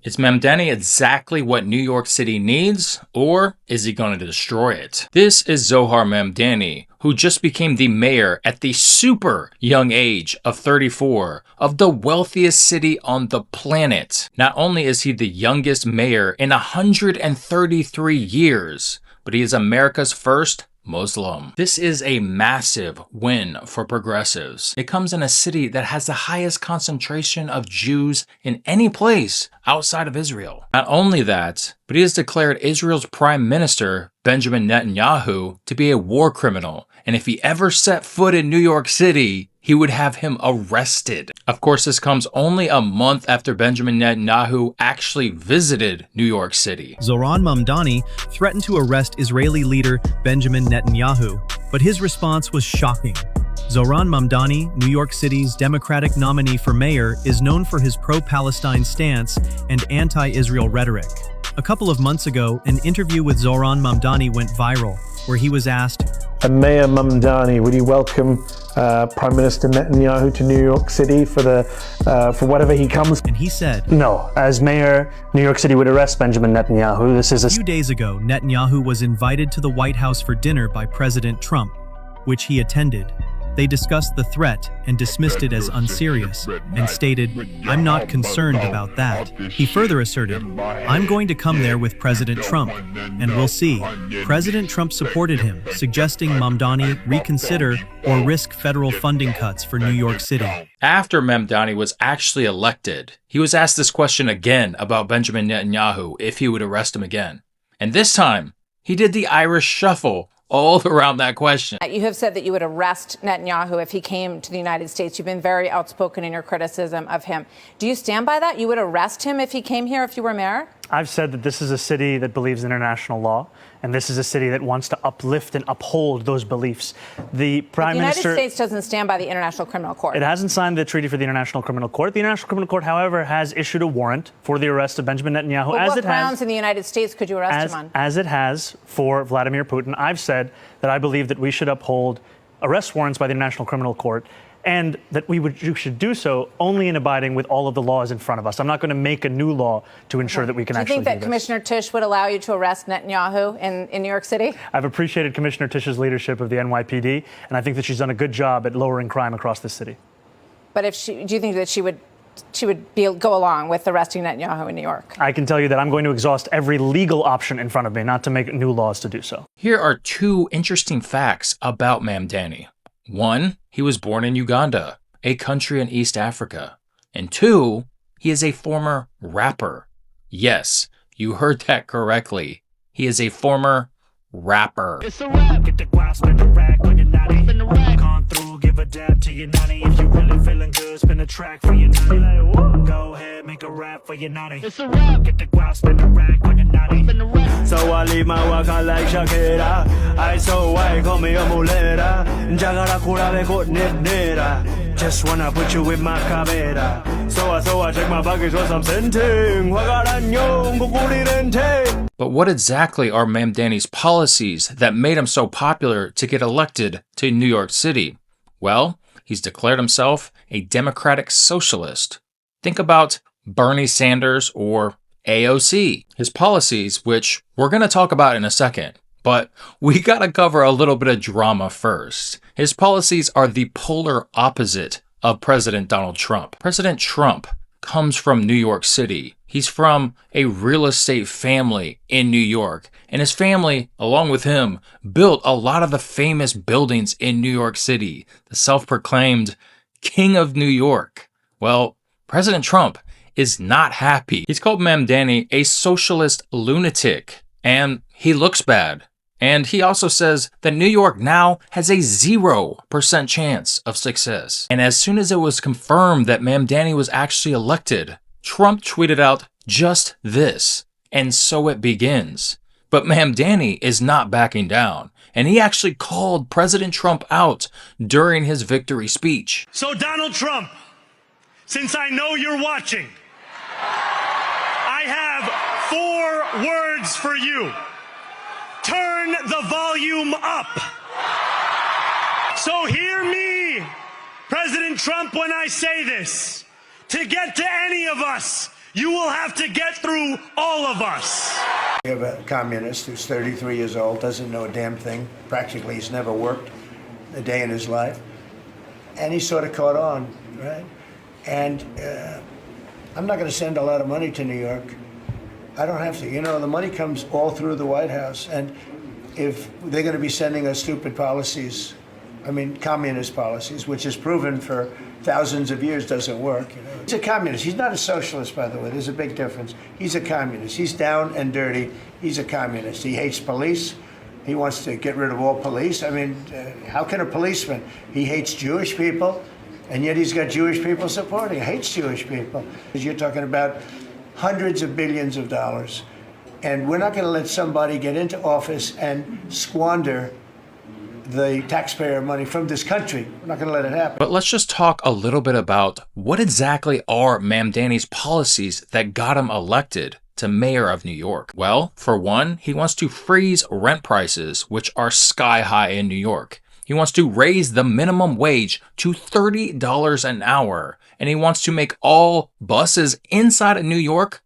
Is Mamdani exactly what New York City needs, or is he going to destroy it? This is Zohran Mamdani, who just became the mayor at the super young age of 34 of the wealthiest city on the planet. Not only is he the youngest mayor in 133 years, but he is America's first Muslim. This is a massive win for progressives. It comes in a city that has the highest concentration of Jews in any place outside of Israel. Not only that, but he has declared Israel's prime minister, Benjamin Netanyahu, to be a war criminal. And if he ever set foot in New York City, he would have him arrested. Of course, this comes only a month after Benjamin Netanyahu actually visited New York City. Zohran Mamdani threatened to arrest Israeli leader Benjamin Netanyahu, but his response was shocking. Zohran Mamdani, New York City's Democratic nominee for mayor, is known for his pro-Palestine stance and anti-Israel rhetoric. A couple of months ago, an interview with Zohran Mamdani went viral, where he was asked, Mayor Mamdani, would you welcome Prime Minister Netanyahu to New York City for whatever he comes? And he said, No, as mayor, New York City would arrest Benjamin Netanyahu. This is a few days ago, Netanyahu was invited to the White House for dinner by President Trump, which he attended. They discussed the threat and dismissed it as unserious and stated, I'm not concerned about that. He further asserted, I'm going to come there with President Trump, and we'll see. President Trump supported him, suggesting Mamdani reconsider or risk federal funding cuts for New York City. After Mamdani was actually elected, he was asked this question again about Benjamin Netanyahu if he would arrest him again. And this time, he did the Irish shuffle all around that question. You have said that you would arrest Netanyahu if he came to the United States. You've been very outspoken in your criticism of him. Do you stand by that? You would arrest him if he came here if you were mayor? I've said that this is a city that believes in international law, and this is a city that wants to uplift and uphold those beliefs. The United States doesn't stand by the International Criminal Court. It hasn't signed the treaty for the International Criminal Court. The International Criminal Court, however, has issued a warrant for the arrest of Benjamin Netanyahu. But what grounds in the United States could you arrest him on? As it has for Vladimir Putin. I've said that I believe that we should uphold arrest warrants by the International Criminal Court, and that we should do so only in abiding with all of the laws in front of us. I'm not going to make a new law to ensure that we can actually do this. Do you think that Commissioner Tisch would allow you to arrest Netanyahu in New York City? I've appreciated Commissioner Tisch's leadership of the NYPD, and I think that she's done a good job at lowering crime across the city. But do you think that she would go along with arresting Netanyahu in New York? I can tell you that I'm going to exhaust every legal option in front of me, not to make new laws to do so. Here are two interesting facts about Mamdani. One, he was born in Uganda, a country in East Africa. And two, he is a former rapper. Yes, you heard that correctly. He is a former rapper. It's a rap. Get the guap, spin the rack on your natty. Spin the rack. Gone through, give a dab to your natty. If you really feeling good, spin a track for your natty. Go ahead, make a rap for your natty. It's a rap. Get the guap, spin the rack on your natty. Spin the rack. So I leave my work on like Shakira. I so white, call me a mulera. Jagara kura me kot nera. Just wanna put you in my cabera. So I check my baggage once I'm sending. But what exactly are Mamdani's policies that made him so popular to get elected to New York City? Well, he's declared himself a democratic socialist. Think about Bernie Sanders or AOC. His policies, which we're going to talk about in a second, but we got to cover a little bit of drama first. His policies are the polar opposite of President Donald Trump. President Trump comes from New York City. He's from a real estate family in New York, and his family, along with him, built a lot of the famous buildings in New York City, the self-proclaimed King of New York. Well, President Trump is not happy. He's called Mamdani a socialist lunatic, and he looks bad. And he also says that New York now has a 0% chance of success. And as soon as it was confirmed that Mamdani was actually elected, Trump tweeted out just this, and so it begins. But Mamdani is not backing down, and he actually called President Trump out during his victory speech. So Donald Trump, since I know you're watching, I have 4 words for you. Turn the volume up. So hear me, President Trump, when I say this. To get to any of us, You will have to get through all of us. We have a communist who's 33 years old, doesn't know a damn thing. Practically, he's never worked a day in his life. And he sort of caught on, right? And I'm not going to send a lot of money to New York. I don't have to. You know, the money comes all through the White House. And if they're going to be sending us stupid policies, I mean, communist policies, which is proven for thousands of years doesn't work. You know? He's a communist. He's not a socialist, by the way. There's a big difference. He's a communist. He's down and dirty. He's a communist. He hates police. He wants to get rid of all police. I mean, how can a policeman? He hates Jewish people, and yet he's got Jewish people supporting him. He hates Jewish people. You're talking about hundreds of billions of dollars. And we're not going to let somebody get into office and squander the taxpayer money from this country. We're not going to let it happen. But let's just talk a little bit about what exactly are Mamdani's policies that got him elected to mayor of New York. Well, for one, he wants to freeze rent prices, which are sky high in New York. He wants to raise the minimum wage to $30 an hour. And he wants to make all buses inside of New York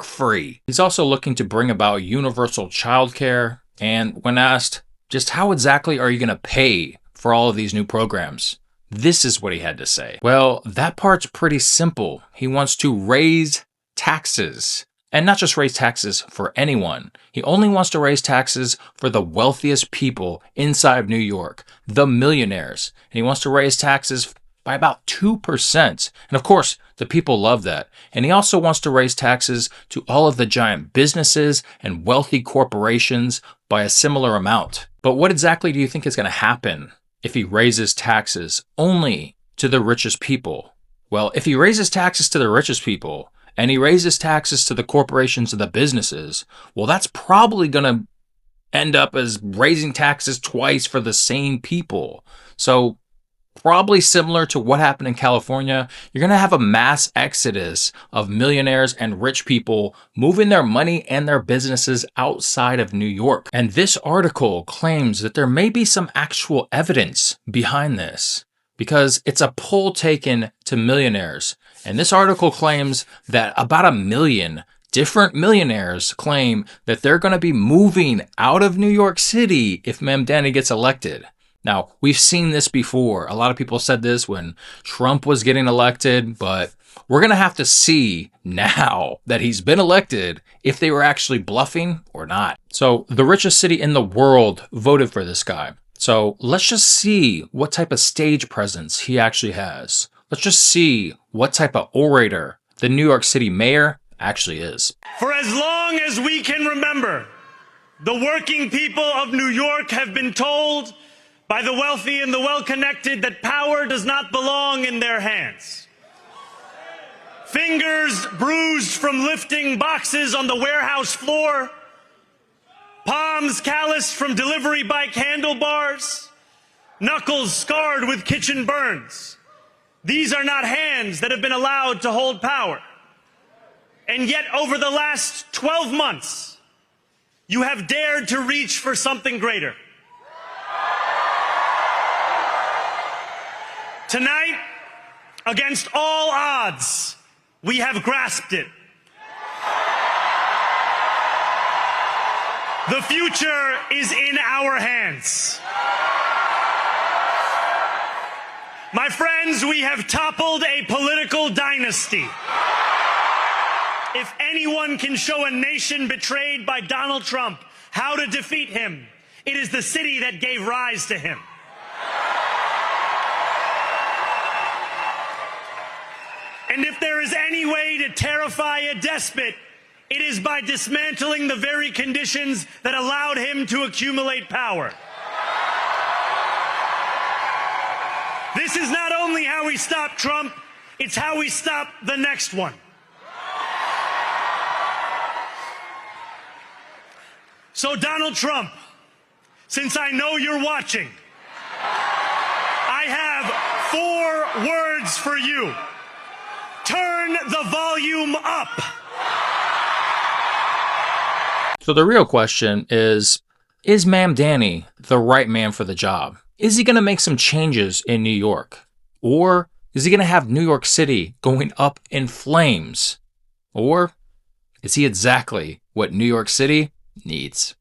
free. He's also looking to bring about universal childcare. And when asked, just how exactly are you going to pay for all of these new programs? This is what he had to say. Well, that part's pretty simple. He wants to raise taxes. And not just raise taxes for anyone. He only wants to raise taxes for the wealthiest people inside of New York, the millionaires. And he wants to raise taxes by about 2%. And of course, the people love that. And he also wants to raise taxes to all of the giant businesses and wealthy corporations by a similar amount. But what exactly do you think is going to happen if he raises taxes only to the richest people? Well, if he raises taxes to the richest people and he raises taxes to the corporations and the businesses, well, that's probably going to end up as raising taxes twice for the same people. So probably similar to what happened in California, you're going to have a mass exodus of millionaires and rich people moving their money and their businesses outside of New York. And this article claims that there may be some actual evidence behind this because it's a poll taken to millionaires. And this article claims that about 1 million different millionaires claim that they're going to be moving out of New York City if Mamdani gets elected. Now, we've seen this before. A lot of people said this when Trump was getting elected, but we're going to have to see now that he's been elected if they were actually bluffing or not. So the richest city in the world voted for this guy. So let's just see what type of stage presence he actually has. Let's just see what type of orator the New York City mayor actually is. For as long as we can remember, the working people of New York have been told by the wealthy and the well-connected that power does not belong in their hands. Fingers bruised from lifting boxes on the warehouse floor, palms calloused from delivery bike handlebars, knuckles scarred with kitchen burns. These are not hands that have been allowed to hold power. And yet over the last 12 months, you have dared to reach for something greater. Tonight, against all odds, we have grasped it. The future is in our hands. My friends, we have toppled a political dynasty. If anyone can show a nation betrayed by Donald Trump how to defeat him, it is the city that gave rise to him. And if there is any way to terrify a despot, it is by dismantling the very conditions that allowed him to accumulate power. This is not only how we stop Trump, it's how we stop the next one. So Donald Trump, since I know you're watching, I have 4 words for you. Turn the volume up. So the real question is Mamdani the right man for the job? Is he going to make some changes in New York? Or is he going to have New York City going up in flames Or is he exactly what New York City needs?